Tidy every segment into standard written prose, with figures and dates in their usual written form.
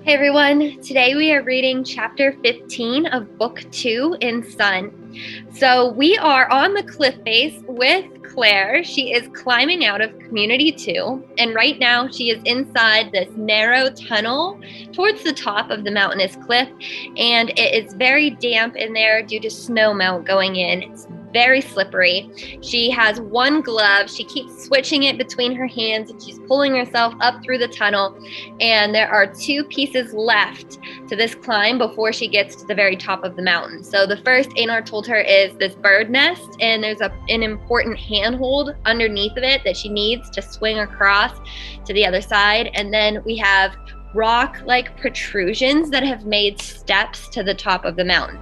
Hey everyone, today we are reading chapter 15 of book 2 in Sun. So we are on the cliff face with Claire. She is climbing out of Community 2, and right now she is inside this narrow tunnel towards the top of the mountainous cliff, and it is very damp in there due to snowmelt going in. It's very slippery. She has one glove. She keeps switching it between her hands and she's pulling herself up through the tunnel. And there are 2 pieces left to this climb before she gets to the very top of the mountain. So the first Einar told her is this bird nest, and there's an important handhold underneath of it that she needs to swing across to the other side. And then we have rock-like protrusions that have made steps to the top of the mountain.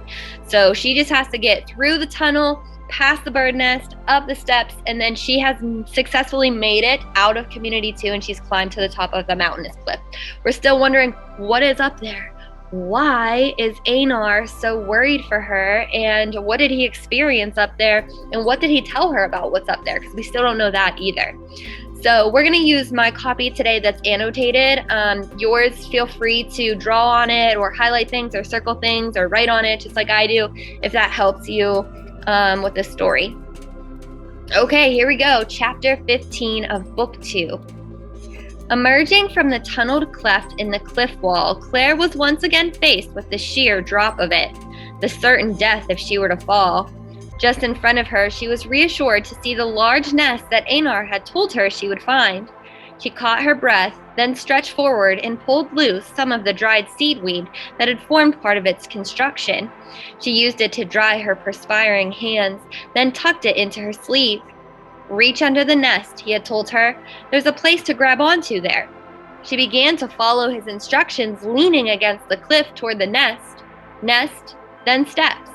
So she just has to get through the tunnel, past the bird nest, up the steps, and then she has successfully made it out of Community 2 and she's climbed to the top of the mountainous cliff. We're still wondering what is up there. Why is Einar so worried for her, and what did he experience up there, and what did he tell her about what's up there? Because we still don't know that either. So we're going to use my copy today that's annotated. Yours, feel free to draw on it or highlight things or circle things or write on it just like I do if that helps you with this story. Okay, here we go. Chapter 15 of Book 2. Emerging from the tunneled cleft in the cliff wall, Claire was once again faced with the sheer drop of it, the certain death if she were to fall. Just in front of her, she was reassured to see the large nest that Einar had told her she would find. She caught her breath, then stretched forward and pulled loose some of the dried seaweed that had formed part of its construction. She used it to dry her perspiring hands, then tucked it into her sleeve. Reach under the nest, he had told her. There's a place to grab onto there. She began to follow his instructions, leaning against the cliff toward the nest, then steps.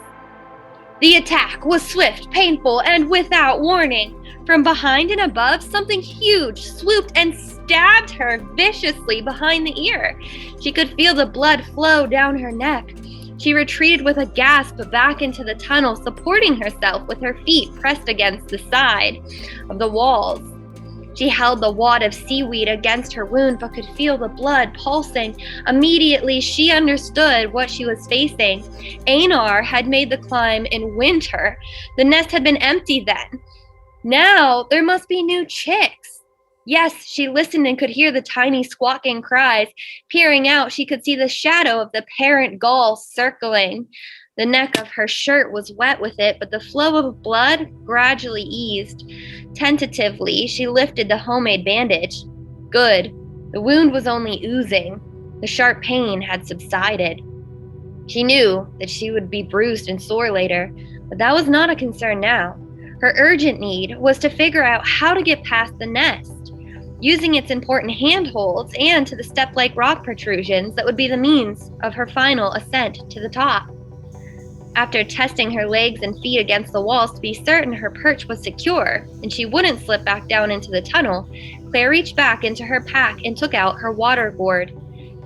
The attack was swift, painful, and without warning. From behind and above, something huge swooped and stabbed her viciously behind the ear. She could feel the blood flow down her neck. She retreated with a gasp back into the tunnel, supporting herself with her feet pressed against the side of the walls. She held the wad of seaweed against her wound but could feel the blood pulsing. Immediately, she understood what she was facing. Einar had made the climb in winter. The nest had been empty then. Now, there must be new chicks. Yes, she listened and could hear the tiny squawking cries. Peering out, she could see the shadow of the parent gull circling. The neck of her shirt was wet with it, but the flow of blood gradually eased. Tentatively, she lifted the homemade bandage. Good. The wound was only oozing. The sharp pain had subsided. She knew that she would be bruised and sore later, but that was not a concern now. Her urgent need was to figure out how to get past the nest, using its important handholds and to the step-like rock protrusions that would be the means of her final ascent to the top. After testing her legs and feet against the walls to be certain her perch was secure and she wouldn't slip back down into the tunnel, Claire reached back into her pack and took out her water gourd.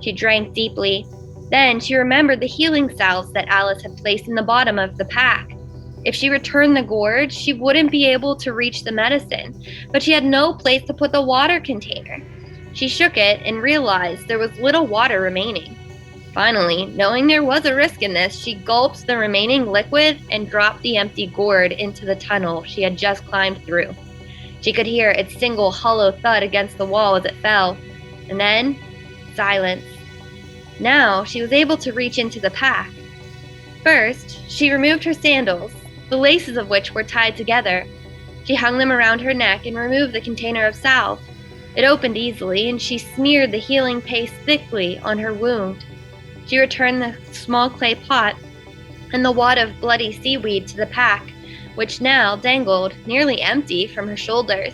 She drank deeply. Then she remembered the healing salves that Alice had placed in the bottom of the pack. If she returned the gourd, she wouldn't be able to reach the medicine, but she had no place to put the water container. She shook it and realized there was little water remaining. Finally, knowing there was a risk in this, she gulped the remaining liquid and dropped the empty gourd into the tunnel she had just climbed through. She could hear its single hollow thud against the wall as it fell, and then silence. Now she was able to reach into the pack. First, she removed her sandals, the laces of which were tied together. She hung them around her neck and removed the container of salve. It opened easily, and she smeared the healing paste thickly on her wound. She returned the small clay pot and the wad of bloody seaweed to the pack, which now dangled nearly empty from her shoulders.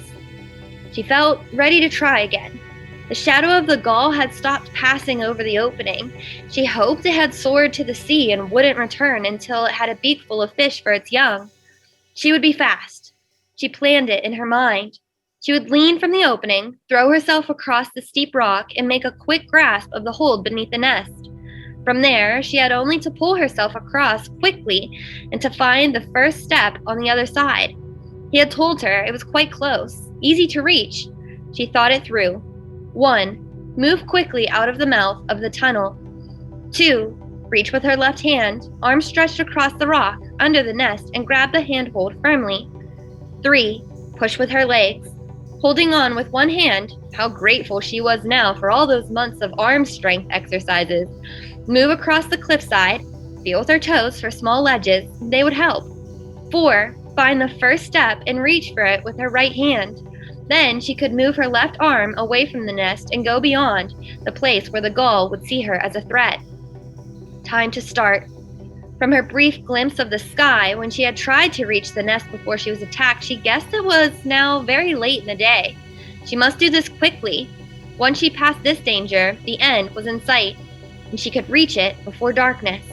She felt ready to try again. The shadow of the gull had stopped passing over the opening. She hoped it had soared to the sea and wouldn't return until it had a beak full of fish for its young. She would be fast. She planned it in her mind. She would lean from the opening, throw herself across the steep rock, and make a quick grasp of the hold beneath the nest. From there, she had only to pull herself across quickly and to find the first step on the other side. He had told her it was quite close, easy to reach. She thought it through. 1. Move quickly out of the mouth of the tunnel. 2. Reach with her left hand, arms stretched across the rock, under the nest, and grab the handhold firmly. 3. Push with her legs, holding on with one hand. How grateful she was now for all those months of arm strength exercises. Move across the cliffside, feel with her toes for small ledges, they would help. 4. Find the first step and reach for it with her right hand. Then she could move her left arm away from the nest and go beyond, the place where the gull would see her as a threat. Time to start. From her brief glimpse of the sky when she had tried to reach the nest before she was attacked, she guessed it was now very late in the day. She must do this quickly. Once she passed this danger, the end was in sight, and she could reach it before darkness.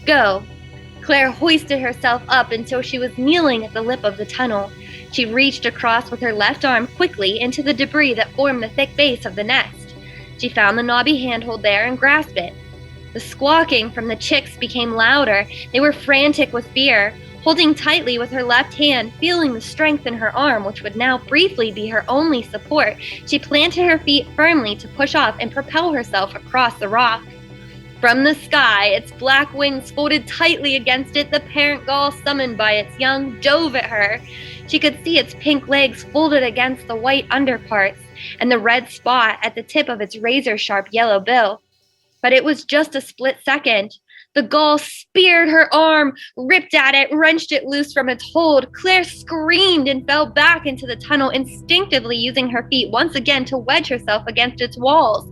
Go. Claire hoisted herself up until she was kneeling at the lip of the tunnel. She reached across with her left arm quickly into the debris that formed the thick base of the nest. She found the knobby handhold there and grasped it. The squawking from the chicks became louder. They were frantic with fear. Holding tightly with her left hand, feeling the strength in her arm, which would now briefly be her only support, she planted her feet firmly to push off and propel herself across the rock. From the sky, its black wings folded tightly against it, the parent gull, summoned by its young, dove at her. She could see its pink legs folded against the white underparts and the red spot at the tip of its razor-sharp yellow bill. But it was just a split second. The gull speared her arm, ripped at it, wrenched it loose from its hold. Claire screamed and fell back into the tunnel, instinctively using her feet once again to wedge herself against its walls.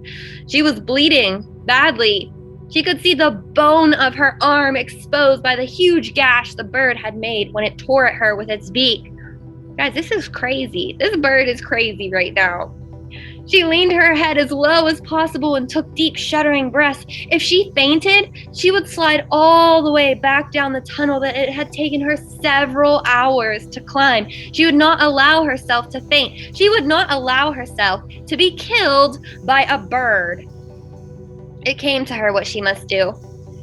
She was bleeding badly. She could see the bone of her arm exposed by the huge gash the bird had made when it tore at her with its beak. Guys, this is crazy. This bird is crazy right now. She leaned her head as low as possible and took deep, shuddering breaths. If she fainted, she would slide all the way back down the tunnel that it had taken her several hours to climb. She would not allow herself to faint. She would not allow herself to be killed by a bird. It came to her what she must do.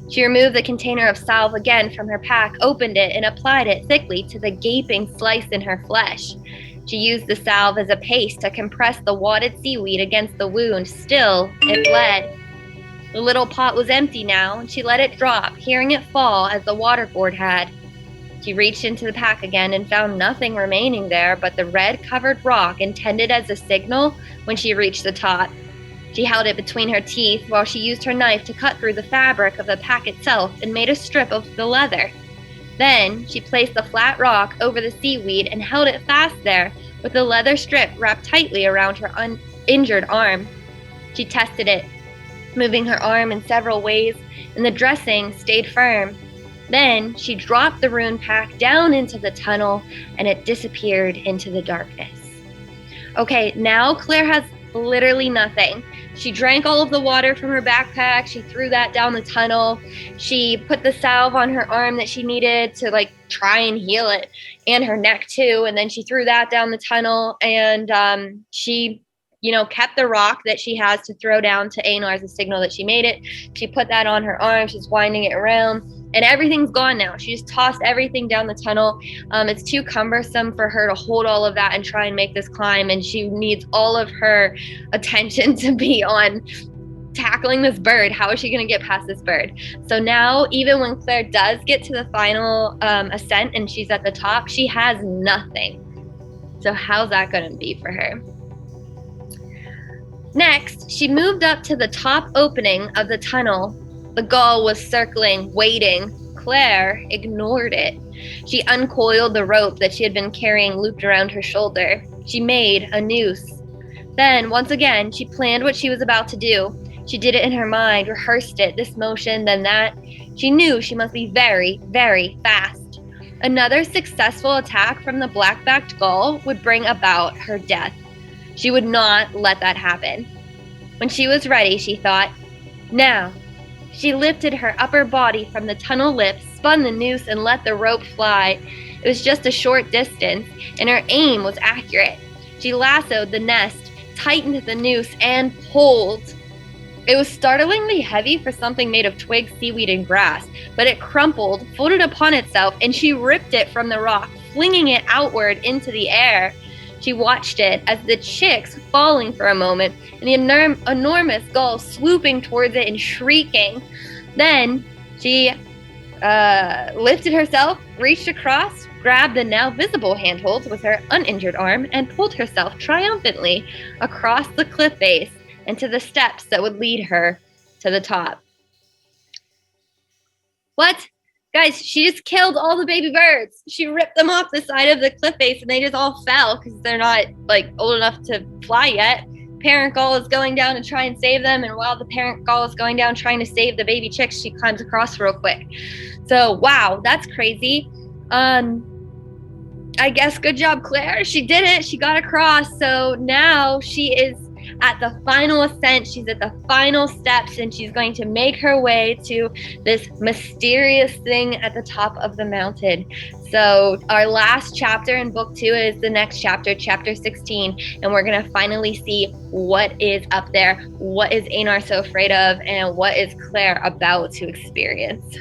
She removed the container of salve again from her pack, opened it, and applied it thickly to the gaping slice in her flesh. She used the salve as a paste to compress the wadded seaweed against the wound. Still, it bled. The little pot was empty now, and she let it drop, hearing it fall as the water gourd had. She reached into the pack again and found nothing remaining there but the red-covered rock intended as a signal when she reached the top. She held it between her teeth while she used her knife to cut through the fabric of the pack itself and made a strip of the leather. Then, she placed the flat rock over the seaweed and held it fast there with the leather strip wrapped tightly around her uninjured arm. She tested it, moving her arm in several ways, and the dressing stayed firm. Then, she dropped the rune pack down into the tunnel, and it disappeared into the darkness. Okay, now Claire has literally nothing. She drank all of the water from her backpack. She threw that down the tunnel. She put the salve on her arm that she needed to try and heal it, and her neck too. And then she threw that down the tunnel, and she kept the rock that she has to throw down to Einar as a signal that she made it. She put that on her arm. She's winding it around, and everything's gone now. She just tossed everything down the tunnel. It's too cumbersome for her to hold all of that and try and make this climb, and she needs all of her attention to be on tackling this bird. How is she going to get past this bird? So now, even when Claire does get to the final ascent and she's at the top, she has nothing. So how's that going to be for her? Next, she moved up to the top opening of the tunnel. The gull was circling, waiting. Claire ignored it. She uncoiled the rope that she had been carrying looped around her shoulder. She made a noose. Then, once again, she planned what she was about to do. She did it in her mind, rehearsed it, this motion, then that. She knew she must be very, very fast. Another successful attack from the black-backed gull would bring about her death. She would not let that happen. When she was ready, she thought, now. She lifted her upper body from the tunnel lip, spun the noose, and let the rope fly. It was just a short distance, and her aim was accurate. She lassoed the nest, tightened the noose, and pulled. It was startlingly heavy for something made of twigs, seaweed, and grass, but it crumpled, folded upon itself, and she ripped it from the rock, flinging it outward into the air. She watched it as the chicks falling for a moment and the enormous gull swooping towards it and shrieking. Then she lifted herself, reached across, grabbed the now visible handhold with her uninjured arm, and pulled herself triumphantly across the cliff face and to the steps that would lead her to the top. What? Guys, she just killed all the baby birds. She ripped them off the side of the cliff face and they just all fell because they're not like old enough to fly yet. Parent gull is going down to try and save them, and while the parent gull is going down trying to save the baby chicks, she climbs across real quick. So wow, that's crazy. I guess good job, Claire. She did it. She got across. So now she is at the final ascent. She's at the final steps, and she's going to make her way to this mysterious thing at the top of the mountain. So our last chapter in book 2 is the next chapter, chapter 16, and we're going to finally see what is up there, what is Einar so afraid of, and what is Claire about to experience.